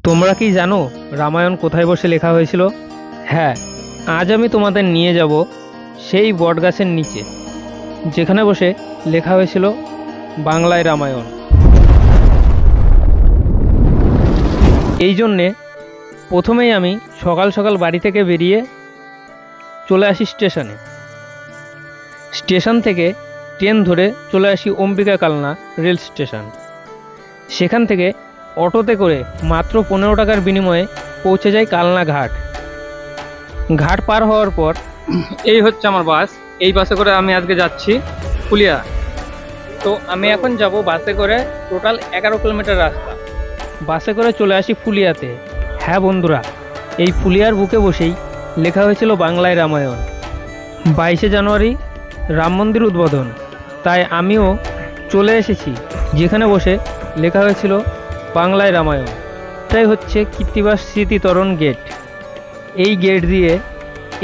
তোমরা কি জানো রামায়ণ কোথায় বসে লেখা হয়েছিল? হ্যাঁ, আজ আমি তোমাদের নিয়ে যাব সেই বটগাছের নিচে, যেখানে বসে লেখা হয়েছিল বাংলায় রামায়ণ। এই জন্যে প্রথমেই আমি সকাল সকাল বাড়ি থেকে বেরিয়ে চলে আসি স্টেশনে। স্টেশন থেকে ট্রেন ধরে চলে আসি অম্বিকা কালনা রেল স্টেশন। সেখান থেকে অটোতে করে মাত্র 15 টাকার বিনিময়ে পৌঁছে যাই কালনা ঘাট। ঘাট পার হওয়ার পর এই হচ্ছে আমার বাস। এই বাসে করে আমি আজকে যাচ্ছি ফুলিয়া। তো আমি এখন যাব বাসে করে টোটাল 11 কিলোমিটার রাস্তা। বাসে করে চলে আসি ফুলিয়াতে। হ্যাঁ বন্ধুরা, এই ফুলিয়ার বুকে বসেই লেখা হয়েছিল বাংলায় রামায়ণ। 22শে জানুয়ারি রাম মন্দির উদ্বোধন, তাই আমিও চলে এসেছি যেখানে বসে লেখা হয়েছিল বাংলায় রামায়ণ। এটাই হচ্ছে কৃত্তিবাস স্মৃতিতরণ গেট। এই গেট দিয়ে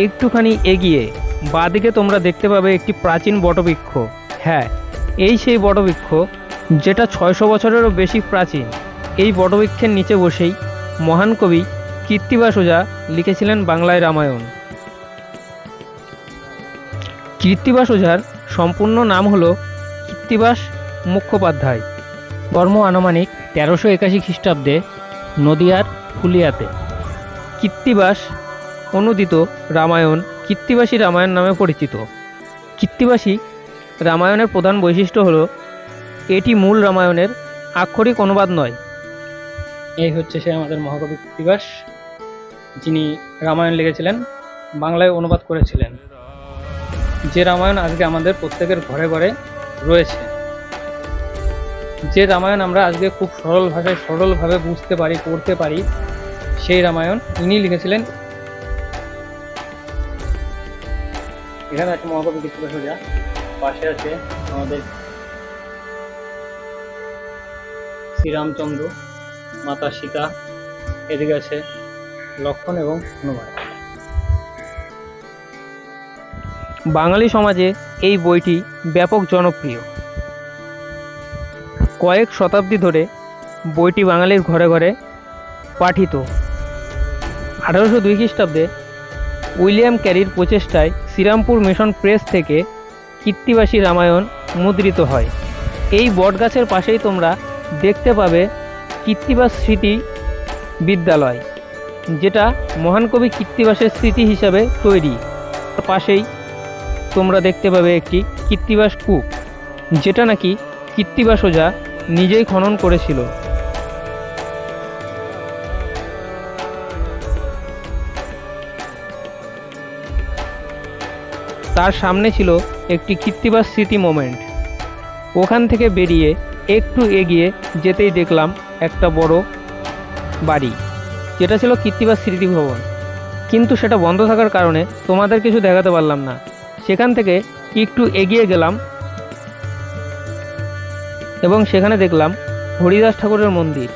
একটুখানি এগিয়ে বাঁদিকে তোমরা দেখতে পাবে একটি প্রাচীন বটবৃক্ষ। হ্যাঁ, এই সেই বটবৃক্ষ যেটা 600 বছরেরও বেশি প্রাচীন। এই বটবৃক্ষের নিচে বসেই মহান কবি কৃত্তিবাস ওঝা লিখেছিলেন বাংলায় রামায়ণ। কৃত্তিবাস ওঝার সম্পূর্ণ নাম হলো কৃত্তিবাস মুখোপাধ্যায়। জন্ম আনুমানিক 1381 খ্রিস্টাব্দে নদিয়ার ফুলিয়াতে। কৃত্তিবাস অনুদিত রামায়ণ কৃত্তিবাসী রামায়ণ নামে পরিচিত। কৃত্তিবাসী রামায়ণের প্রধান বৈশিষ্ট্য হলো এটি মূল রামায়ণের আক্ষরিক অনুবাদ নয়। এই হচ্ছে সে আমাদের মহাকবি কৃত্তিবাস, যিনি রামায়ণ লিখেছিলেন, বাংলায় অনুবাদ করেছিলেন। যে রামায়ণ আজকে আমাদের প্রত্যেকের ঘরে ঘরে রয়েছে, যে রামায়ণ আমরা আজকে খুব সরল ভাষায় সরলভাবে বুঝতে পারি, পড়তে পারি, সেই রামায়ণ ইনি লিখেছিলেন। এখানে আছে মহাকবি কৃত্তিবাস ওঝা, পাশে আছে আমাদের শ্রীরামচন্দ্র, মাতা সীতা, এদিকে আছে লক্ষ্মণ এবং হনুমান। বাঙালি সমাজে এই বইটি ব্যাপক জনপ্রিয়। কয়েক শতাব্দী ধরে বইটি বাঙালির ঘরে ঘরে পাঠিত। 1802 খ্রিস্টাব্দে উইলিয়াম ক্যারির প্রচেষ্টায় শ্রীরামপুর মিশন প্রেস থেকে কৃত্তিবাসী রামায়ণ মুদ্রিত হয়। এই বটগাছের পাশেই তোমরা দেখতে পাবে কৃত্তিবাস স্মৃতি বিদ্যালয়, যেটা মহান কবি কৃত্তিবাসের স্মৃতি হিসাবে তৈরি। পাশেই তোমরা দেখতে পাবে একটি কৃত্তিবাস কূপ, যেটা নাকি কৃত্তিবাস ওঝা নিজেই খনন করেছিল। তার সামনে ছিল একটি কৃত্তিবাস স্মৃতি মোমেন্ট। ওখান থেকে বেরিয়ে একটু এগিয়ে যেতেই দেখলাম একটা বড় বাড়ি, যেটা ছিল কৃত্তিবাস স্মৃতি ভবন। কিন্তু সেটা বন্ধ থাকার কারণে তোমাদের কিছু দেখাতে পারলাম না। সেখান থেকে একটু এগিয়ে গেলাম এবং সেখানে দেখলাম হরিদাস ঠাকুরের মন্দির।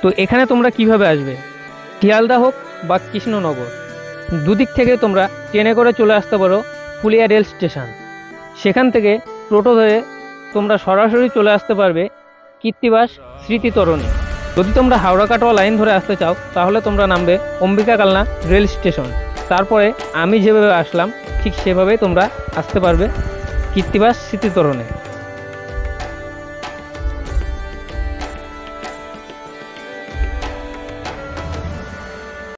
তো এখানে তোমরা কিভাবে আসবে? শিয়ালদা হোক বা কৃষ্ণনগর, দুদিক থেকে তোমরা ট্রেনে করে চলে আসতে পারো ফুলিয়া রেল স্টেশন। সেখান থেকে টোটো ধরে তোমরা সরাসরি চলে আসতে পারবে কৃত্তিবাস স্মৃতিতরণে। যদি তোমরা হাওড়া কাটোয়া লাইন ধরে আসতে চাও, তাহলে তোমরা নামবে অম্বিকা কালনা রেল স্টেশন। তারপরে আমি যেভাবে আসলাম ঠিক সেভাবেই তোমরা আসতে পারবে কৃত্তিবাস স্মৃতিতরণে।